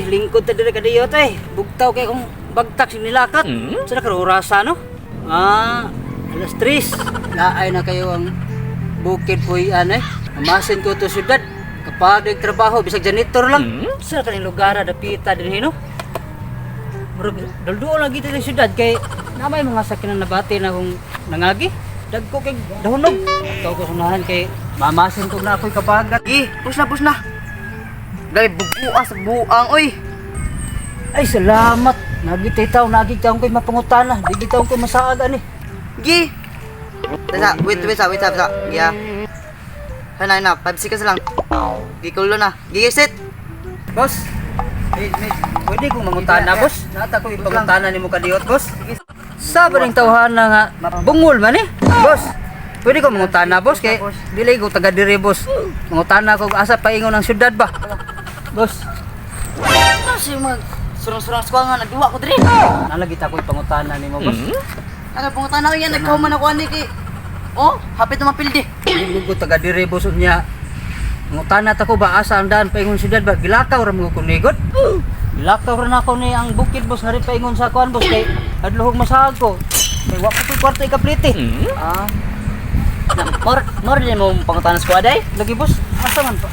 lingkod ta dire kadiyot eh. Bugtaw kay kung bagtak sing nilakat. Sa karurasa no? Alas 3. Laay na kayo ang bukid po'y anay. Mamasin ko to syudad. Kapag nagtrabaho, bisag janitor lang. Sa kaning lugar dapita din no? Murag dalduo lagi dito sa syudad kay namay mga sakinan na bati na kung nangagi. Dagko kay dahunog. Ikaw ko sunahan kay mamasin ko na ako'y kabagat. Push na. Gali bubuas buang oy. Ay salamat. Nagititaw ko'y mapangutana. Digitaw ko'y masaag ani. Gi. Wait. Giya. Hanay na, 5 seconds lang. Gikulo na. Gigisit. Boss. Pwede kong mangutana, boss. Nata ko'y pangutana ni mo kadiyot, boss. Sa ba ning tawhana nga bungol man eh? Boss. Pwede ko mangutana, boss, kay dili ko taga dire, boss. Mangutana ko asa paingon ng syudad ba? Boss. Kasi mag surang-surang squangan nagduwa ko diri. Nalagi ta ko'y pangutana nimo, boss. Ano pangutan ako yan nagkahuman ako ani kay. Oh, hapit na mapildi. Dili ko taga dire, boss niya. Mangutana ta ko ba asa ang daan paingon syudad ba? Gilakaw ra mo ko nigot. Gilakaw ra na ako ni ang bukid, boss, nga rin paingon sa kuan, boss, kay adlohog masahag ko. Kay wa ko kwarta ikapliti. Mor din mo pangutan sa day. Lagi, boss,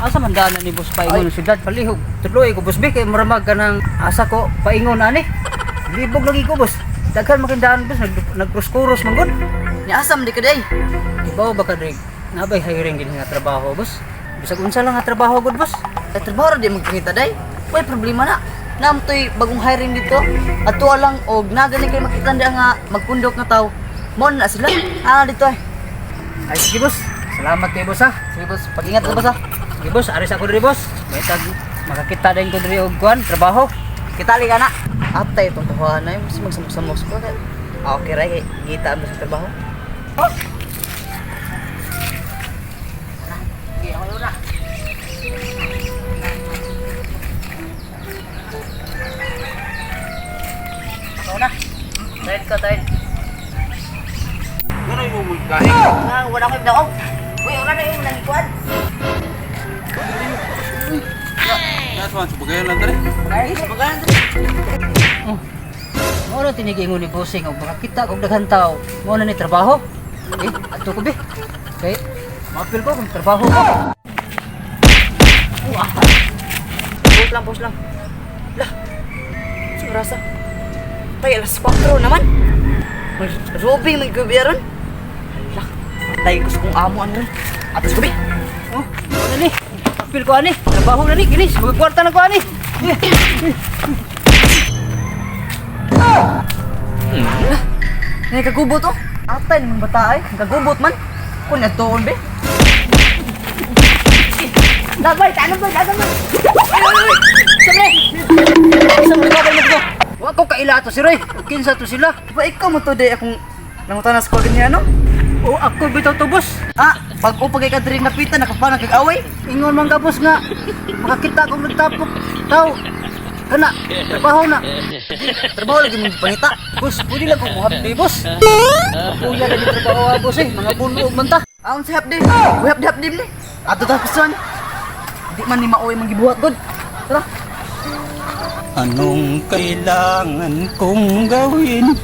asa man daan ni boss paingon ng syudad palihog. Tuloy ko, boss, be kay maramag ka ng asa ko paingon ani. Libog lagi ko, boss. Daghan makindaan, boss, nagkrus-kuros man gud. Ni asam di ka day. Ibaw ba ka drig? Nabay hiring din nga trabaho, boss. Bisag unsa lang nga trabaho gud, boss. Ay trabaho di magpangita day. Way problema na. Namtoy bagong hiring dito. Ato lang og nagani kay makita ndia nga magpundok nga tawo. Mo na sila. Dito ay. Ay sige, boss. Salamat kay boss ha. Sige boss, pag-ingat ka boss ha. Sige, boss, aris ako diri, boss. May tag makakita din ko diri og kuan trabaho. Kita li kana. Atay itong tawahan na yun. Mas magsamok ko. Okay ray, kita mo sa trabaho. Okay, ako na. Ako na. Tayo. Ano yung mulkahe? Wala ko yung daong. Uy, wala na yung nangikuan. Nasaan sa bagayan lang tari? Bagayan. Mo ra tinigingon ni bossing og makakita og daghan tawo. Mo na ni trabaho. Ato ko be. Kay mapil ko kung trabaho ko. Push lang. Lah. Surasa. Tay alas 4 naman. Robing may gobyerno. Lah. Tay ko kung amo ano. Atas gabi. Ano ni? Mapil ko ani. Trabaho na ni kinis. Magkwarta na ko ani. Nagkagubot oh. Atay naman bata ay. Nagkagubot man. Kung nagtuon be. Labay, tanong ba? Sabi! Isa mo ka mo. Wa ko kaila to si Roy. Kinsa to sila? Ba ikaw mo to day akong nangutanas ko din yan no? O ako bitaw to, boss. Pag upagay ka diri napita nakapanag kag-away. Ingon man ka, boss, nga makakita kong nagtapok taw. Kana, trabaho na. Trabaho lagi mong pangita. Boss, pwede lang kong muhabdi, boss. Kuya lagi trabaho, boss eh. Mga bunog man ta. Aon sa hapdi. Uy hapdi ni. Ato ta pison. Di man ni maoy mangibuhat gud. Tara. Anong kailangan kong gawin